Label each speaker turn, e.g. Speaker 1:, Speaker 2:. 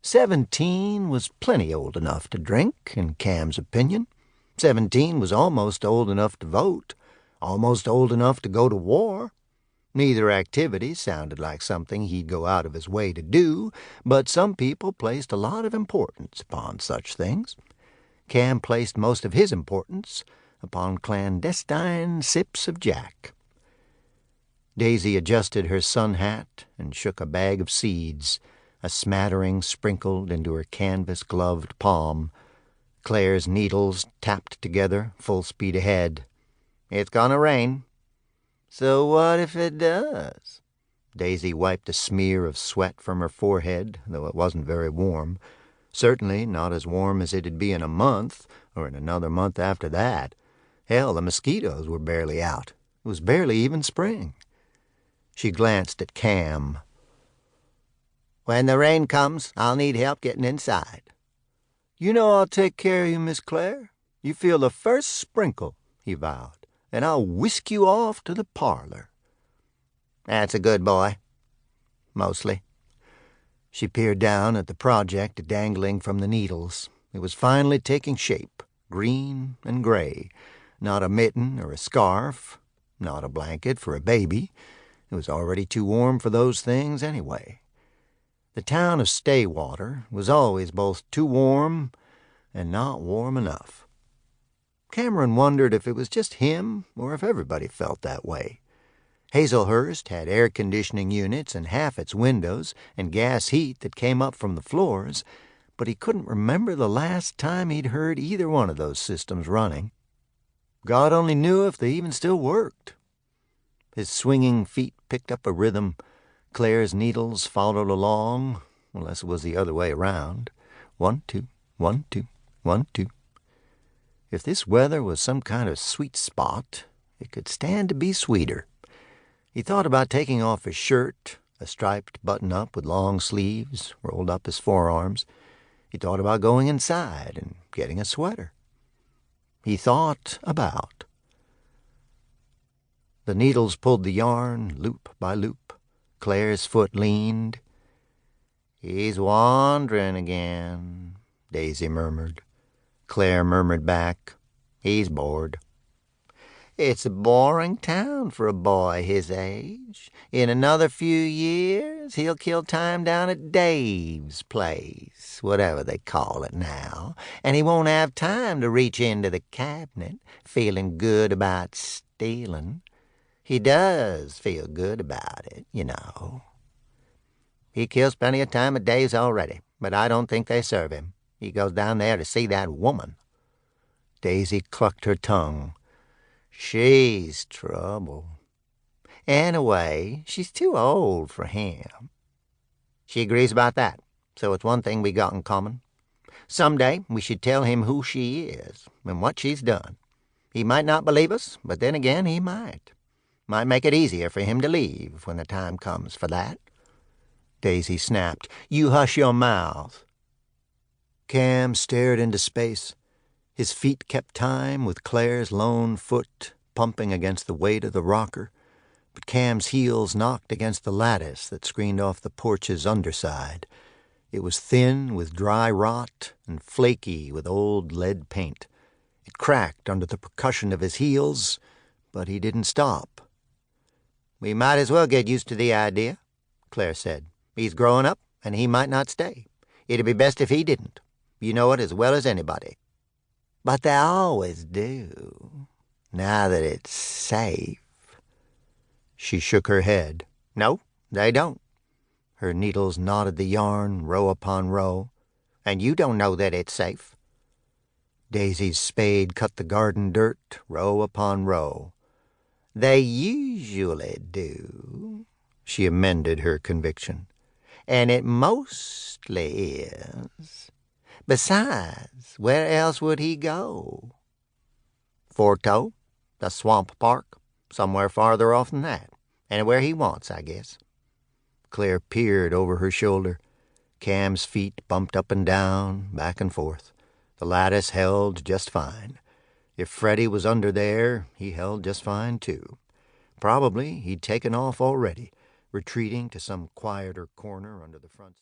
Speaker 1: 17 was plenty old enough to drink, in Cam's opinion. 17 was almost old enough to vote, almost old enough to go to war. Neither activity sounded like something he'd go out of his way to do, but some people placed a lot of importance upon such things. Cam placed most of his importance upon clandestine sips of Jack. Daisy adjusted her sun hat and shook a bag of seeds, a smattering sprinkled into her canvas-gloved palm. Claire's needles tapped together, full speed ahead. "It's gonna rain." "So what if it does?" Daisy wiped a smear of sweat from her forehead, though it wasn't very warm. Certainly not as warm as it'd be in a month, or in another month after that. Hell, the mosquitoes were barely out. It was barely even spring. She glanced at Cam. "When the rain comes, I'll need help getting inside." "You know I'll take care of you, Miss Claire. You feel the first sprinkle," he vowed, "and I'll whisk you off to the parlor." "That's a good boy." "Mostly." She peered down at the project dangling from the needles. It was finally taking shape, green and gray. Not a mitten or a scarf, not a blanket for a baby. It was already too warm for those things anyway. The town of Staywater was always both too warm and not warm enough. Cameron wondered if it was just him or if everybody felt that way. Hazelhurst had air conditioning units in half its windows and gas heat that came up from the floors, but he couldn't remember the last time he'd heard either one of those systems running. God only knew if they even still worked. His swinging feet picked up a rhythm. Claire's needles followed along, unless it was the other way around. 1, 2, 1, 2, 1, 2. If this weather was some kind of sweet spot, it could stand to be sweeter. He thought about taking off his shirt, a striped button-up with long sleeves, rolled up his forearms. He thought about going inside and getting a sweater. He thought about. The needles pulled the yarn, loop by loop. Claire's foot leaned. "He's wandering again," Daisy murmured. Claire murmured back, "He's bored." "It's a boring town for a boy his age. In another few years, he'll kill time down at Dave's place, whatever they call it now, and he won't have time to reach into the cabinet, feeling good about stealing. He does feel good about it, you know. He kills plenty of time at Dave's already, but I don't think they serve him. He goes down there to see that woman." Daisy clucked her tongue. "She's trouble. Anyway, she's too old for him." "She agrees about that, so it's one thing we got in common. Someday we should tell him who she is and what she's done. He might not believe us, but then again he might. Might make it easier for him to leave when the time comes for that." Daisy snapped, "You hush your mouth." Cam stared into space. His feet kept time with Claire's lone foot pumping against the weight of the rocker, but Cam's heels knocked against the lattice that screened off the porch's underside. It was thin with dry rot and flaky with old lead paint. It cracked under the percussion of his heels, but he didn't stop. "We might as well get used to the idea," Claire said. "He's growing up, and he might not stay. It'd be best if he didn't. You know it as well as anybody." "But they always do, now that it's safe." She shook her head. "No, they don't." Her needles knotted the yarn row upon row. "And you don't know that it's safe." Daisy's spade cut the garden dirt row upon row. "They usually do," she amended her conviction. "And it mostly is. Besides, where else would he go?" "Forto, the swamp park, somewhere farther off than that. Anywhere he wants, I guess." Claire peered over her shoulder. Cam's feet bumped up and down, back and forth. The lattice held just fine. If Freddie was under there, he held just fine, too. Probably he'd taken off already, retreating to some quieter corner under the front.